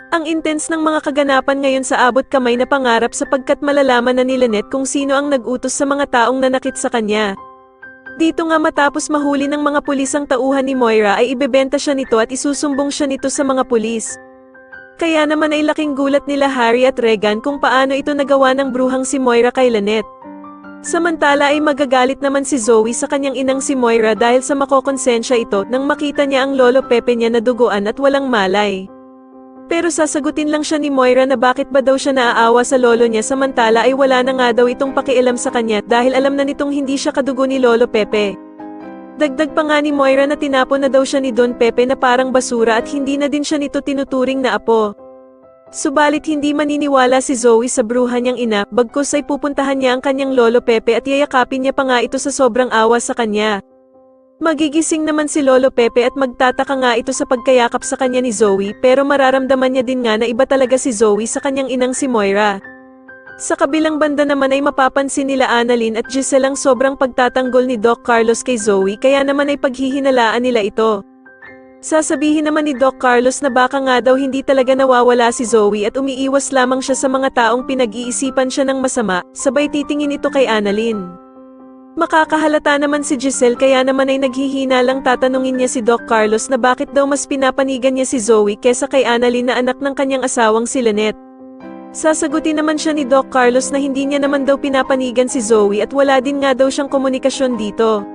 Ang intense ng mga kaganapan ngayon sa abot kamay na pangarap sapagkat malalaman na ni Lynette kung sino ang nag-utos sa mga taong nanakit sa kanya. Dito nga matapos mahuli ng mga pulis ang tauhan ni Moira ay ibebenta siya nito at isusumbong siya nito sa mga pulis. Kaya naman ay laking gulat nila Harry at Regan kung paano ito nagawa ng bruhang si Moira kay Lynette. Samantala ay magagalit naman si Zoe sa kanyang inang si Moira dahil sa makokonsensya ito nang makita niya ang lolo Pepe niya na duguan at walang malay. Pero sasagutin lang siya ni Moira na bakit ba daw siya naaawa sa lolo niya samantala ay wala na nga daw itong pakialam sa kanya dahil alam na nitong hindi siya kadugo ni lolo Pepe. Dagdag pa nga ni Moira na tinapon na daw siya ni Don Pepe na parang basura at hindi na din siya nito tinuturing na apo. Subalit hindi maniniwala si Zoe sa bruha niyang ina, bagkus ay pupuntahan niya ang kanyang lolo Pepe at yayakapin niya pa nga ito sa sobrang awa sa kanya. Magigising naman si lolo Pepe at magtataka nga ito sa pagkayakap sa kanya ni Zoe pero mararamdaman niya din nga na iba talaga si Zoe sa kanyang inang si Moira. Sa kabilang banda naman ay mapapansin nila Annalyn at Giselle ang sobrang pagtatanggol ni Doc Carlos kay Zoe kaya naman ay paghihinalaan nila ito. Sasabihin naman ni Doc Carlos na baka nga daw hindi talaga nawawala si Zoe at umiiwas lamang siya sa mga taong pinag-iisipan siya ng masama, sabay titingin ito kay Annalyn. Makakahalata naman si Giselle kaya naman ay naghihina lang tatanungin niya si Doc Carlos na bakit daw mas pinapanigan niya si Zoe kesa kay Annalyn na anak ng kanyang asawang si Lynette. Sasagutin naman siya ni Doc Carlos na hindi niya naman daw pinapanigan si Zoe at wala din nga daw siyang komunikasyon dito.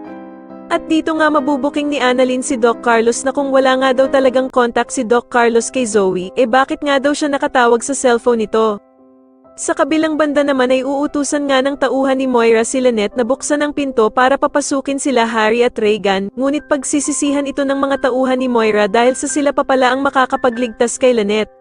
At dito nga mabubuking ni Annalyn si Doc Carlos na kung wala nga daw talagang contact si Doc Carlos kay Zoe, bakit nga daw siya nakatawag sa cellphone nito? Sa kabilang banda naman ay uutusan nga ng tauhan ni Moira si Lynette na buksan ang pinto para papasukin sila Harry at Regan, ngunit pagsisisihan ito ng mga tauhan ni Moira dahil sa sila pa pala ang makakapagligtas kay Lynette.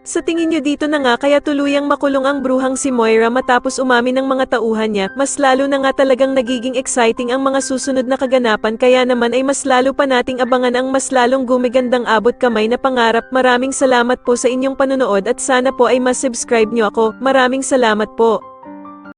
Sa tingin niyo dito na nga kaya tuluyang makulong ang bruhang si Moira matapos umamin ng mga tauhan niya, mas lalo na nga talagang nagiging exciting ang mga susunod na kaganapan kaya naman ay mas lalo pa nating abangan ang mas lalong gumigandang abot kamay na pangarap. Maraming salamat po sa inyong panonood at sana po ay mas subscribe niyo ako. Maraming salamat po.